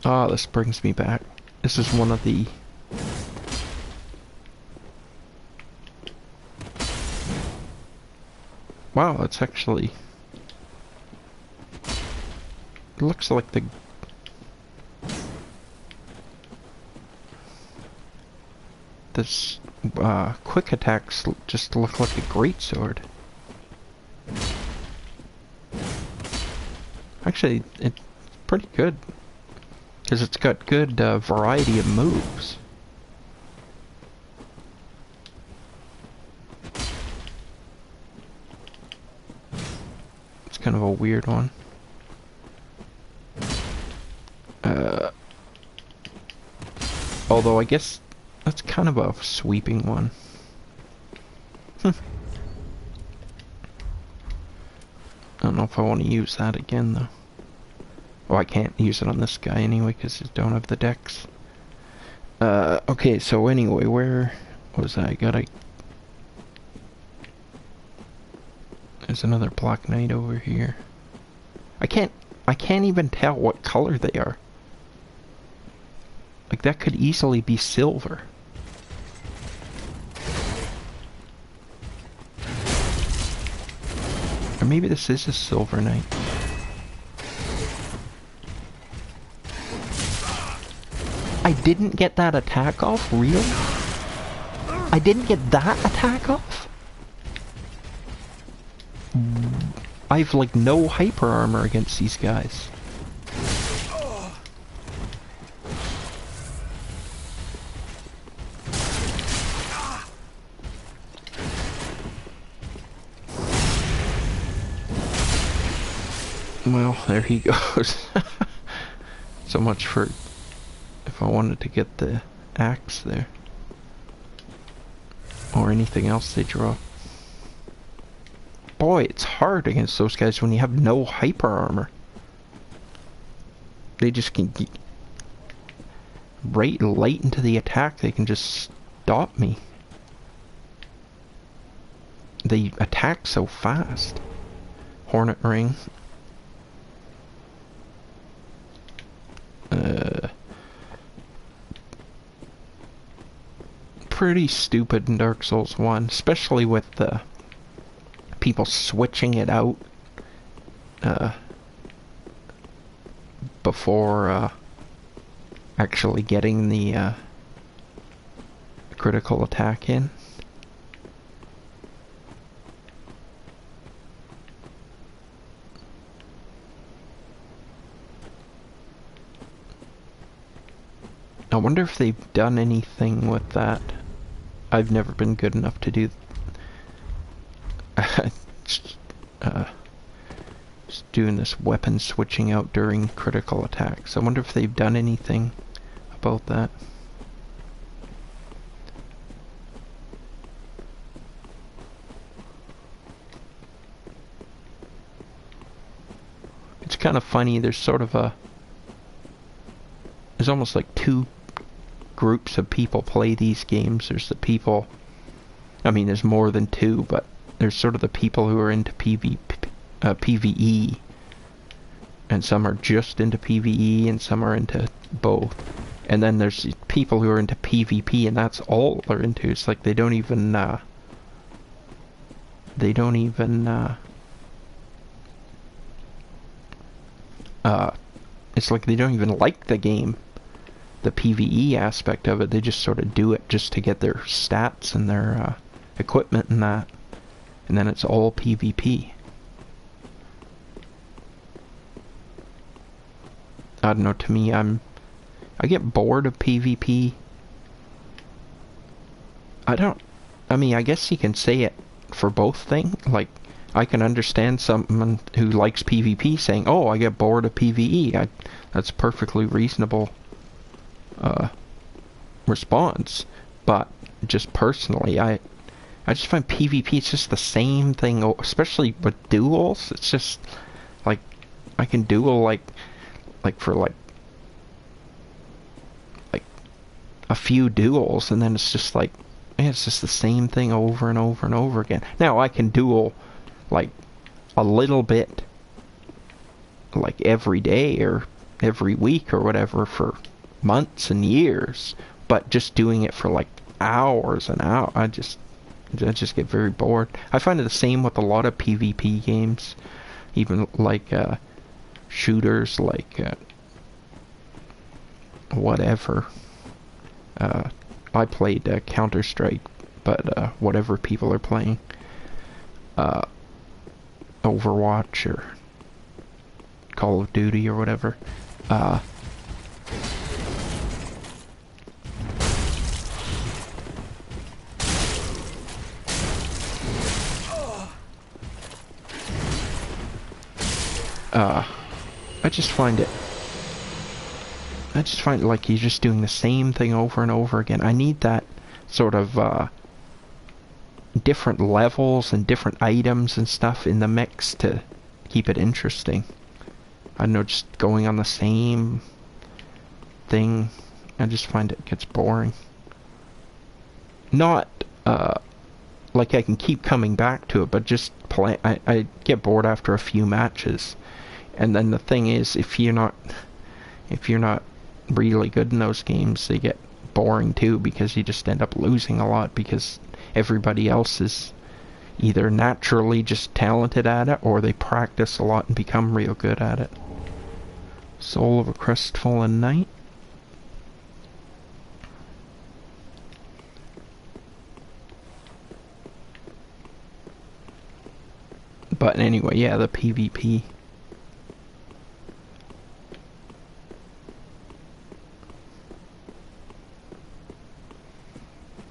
Ah, this brings me back. This is one of the... Wow, it's actually... It looks like the... This, quick attacks just look like a greatsword. Actually, it's pretty good. Because it's got good, variety of moves. It's kind of a weird one. Although I guess that's kind of a sweeping one. I don't know if I want to use that again though. Oh, I can't use it on this guy anyway because I don't have the dex. Okay, so anyway, where was I? There's another Black Knight over here. I can't even tell what color they are. Like, that could easily be silver. Or maybe this is a silver knight. I didn't get that attack off? Really? I didn't get that attack off? I've, like, no hyper armor against these guys. Well, there he goes. So much for if I wanted to get the axe there. Or anything else they draw. Boy, it's hard against those guys when you have no hyper armor. They just can get right late into the attack, they can just stop me. They attack so fast. Hornet ring. Pretty stupid in Dark Souls 1, especially with the people switching it out before actually getting the critical attack in. I wonder if they've done anything with that. I've never been good enough to do just doing this weapon switching out during critical attacks. I wonder if they've done anything about that. It's kind of funny, there's sort of a... There's almost like two groups of people play these games. There's the people... I mean, there's more than two, but there's sort of the people who are into PvE. And some are just into PvE, and some are into both. And then there's people who are into PvP, and that's all they're into. It's like they don't even... it's like they don't even like the game. The PvE aspect of it, they just sort of do it just to get their stats and their equipment and that. And then it's all PvP. I don't know, to me, I get bored of PvP. I mean, I guess you can say it for both things. Like, I can understand someone who likes PvP saying, oh, I get bored of PvE. That's perfectly reasonable response. But just personally, I just find PvP, it's just the same thing, especially with duels. It's just like I can duel like for like a few duels, and then it's just like, man, it's just the same thing over and over and over again. Now I can duel like a little bit like every day or every week or whatever for months and years, but just doing it for like hours and hours, I just get very bored. I find it the same with a lot of PvP games, even like shooters, like whatever. I played Counter-Strike, but whatever people are playing, Overwatch or Call of Duty or whatever. I just find it. I just find like he's just doing the same thing over and over again. I need that sort of different levels and different items and stuff in the mix to keep it interesting. I don't know, just going on the same thing, I just find it gets boring. Not like I can keep coming back to it, but just play. I get bored after a few matches. And then the thing is, if you're not really good in those games, they get boring too, because you just end up losing a lot because everybody else is either naturally just talented at it, or they practice a lot and become real good at it. Soul of a Crestfallen Knight. But anyway, yeah, the PvP.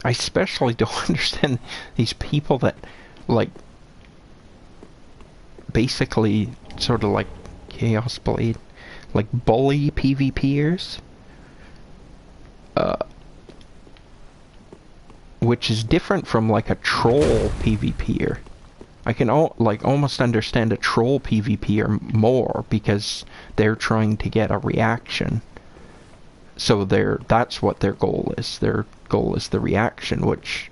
I especially don't understand these people that, like, basically sort of like Chaos Blade, like bully PvPers, which is different from like a troll PvPer. I can almost understand a troll PvPer more because they're trying to get a reaction. So that's what their goal is. Their goal is the reaction, which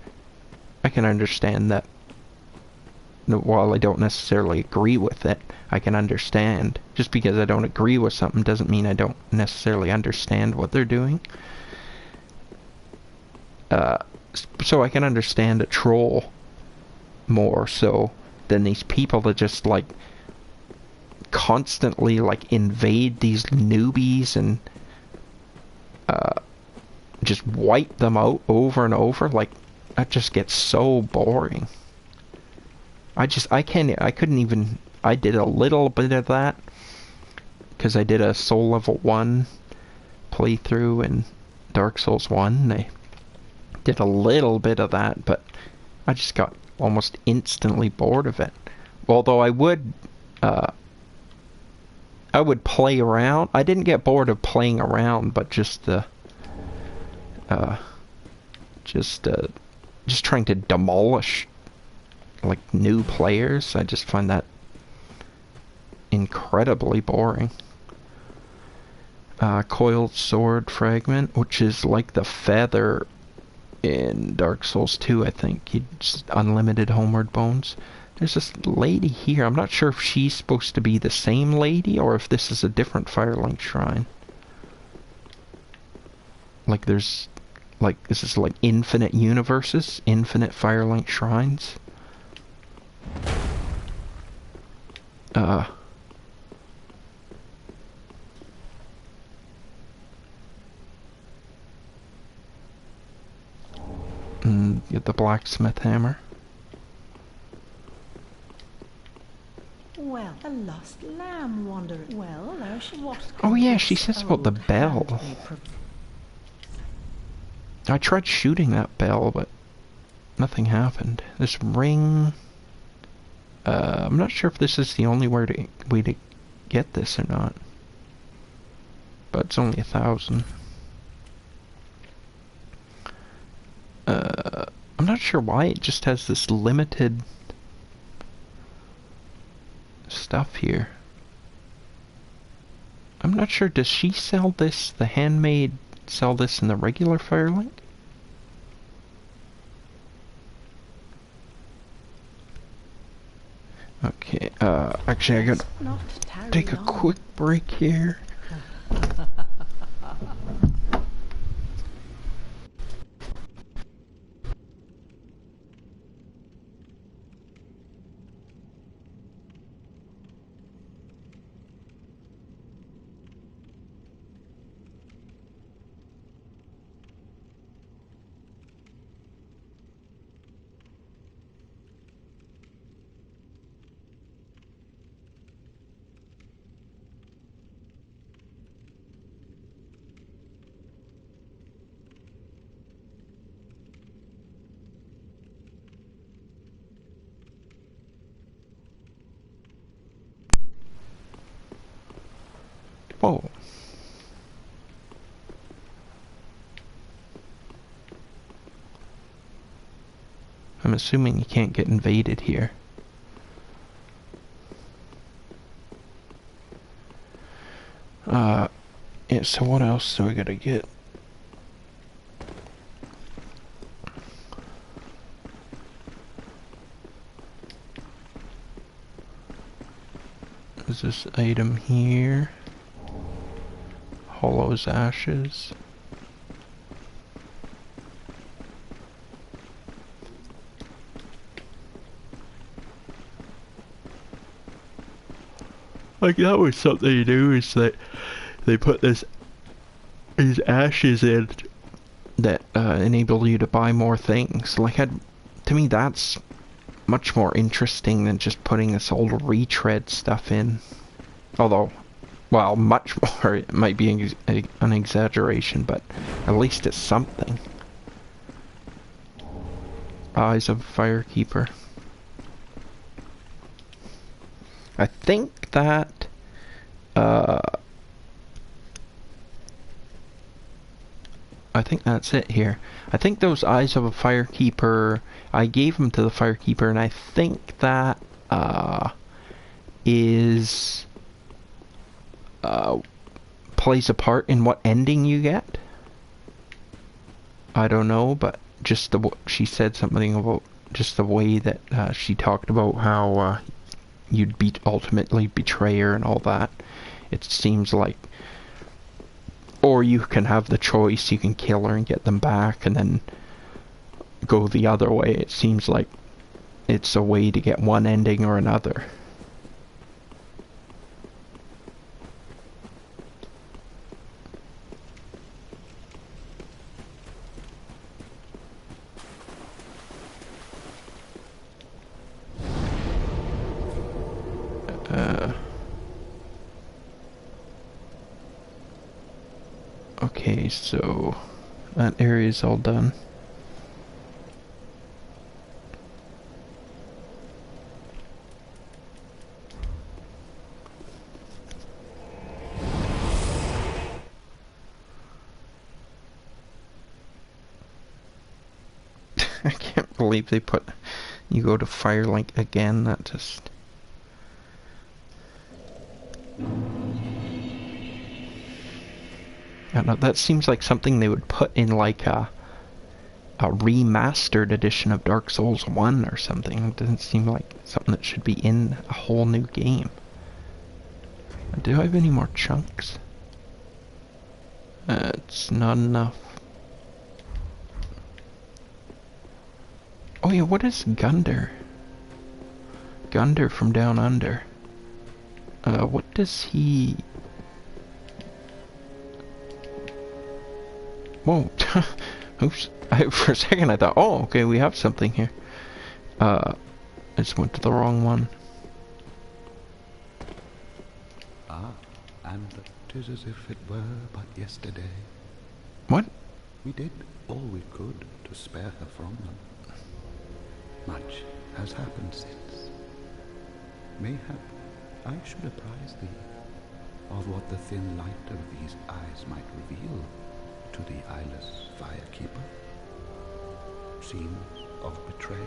I can understand that. While I don't necessarily agree with it, I can understand. Just because I don't agree with something doesn't mean I don't necessarily understand what they're doing. So I can understand a troll more so than these people that just like constantly like invade these newbies and just wipe them out over and over. Like, that just gets so boring. I couldn't even, I did a little bit of that because I did a Soul Level 1 playthrough in Dark Souls 1. I did a little bit of that, but I just got almost instantly bored of it. Although I would play around. I didn't get bored of playing around, but just trying to demolish like new players. I just find that incredibly boring. Coiled Sword Fragment, which is like the feather in Dark Souls 2, I think. You just unlimited homeward bones. There's this lady here. I'm not sure if she's supposed to be the same lady or if this is a different Firelink shrine. Like there's like this is like infinite universes, infinite Firelink shrines. Get the blacksmith hammer. Well, a lost lamb wandered. Well, now she walks. Oh yeah, she says about the bell. I tried shooting that bell, but nothing happened. This ring. I'm not sure if this is the only way to get this or not. But it's only 1,000. I'm not sure why it just has this limited stuff here. I'm not sure, does she sell this, the handmade, sell this in the regular Firelink? Okay, actually I gotta take a quick break here. Whoa. I'm assuming you can't get invaded here. Yeah, so what else do we gotta get? There's this item here. Hollow's ashes. Like, that was something you do, is that they put these ashes in that enable you to buy more things. Like, to me, that's much more interesting than just putting this old retread stuff in. Although, well, much more, it might be an exaggeration, but at least it's something. Eyes of Firekeeper. I think that, I think that's it here. I think those Eyes of a Firekeeper, I gave them to the Firekeeper, and I think that, plays a part in what ending you get. I don't know, but just she said something about just the way that she talked about how you'd ultimately betray her and all that. It seems like, or you can have the choice, you can kill her and get them back and then go the other way. It seems like it's a way to get one ending or another. Okay, so that area's all done. I can't believe they put, you go to Firelink again, that just... I don't know, that seems like something they would put in like a remastered edition of Dark Souls 1 or something. It doesn't seem like something that should be in a whole new game. Do I have any more chunks? It's not enough. Oh yeah, what is Gunder? Gunder from Down Under. What does he... Whoa. Oops. For a second I thought, oh, okay, we have something here. I just went to the wrong one. And 'tis as if it were but yesterday. What? We did all we could to spare her from them. Much has happened since. Mayhap I should apprise thee of what the thin light of these eyes might reveal to the eyeless Firekeeper. Scenes of betrayal,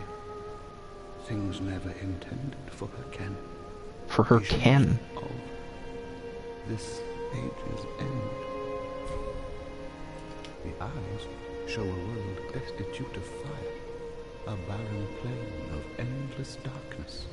things never intended for her ken. For her ken? Of this age's end. The eyes show a world destitute of fire, a barren plain of endless darkness.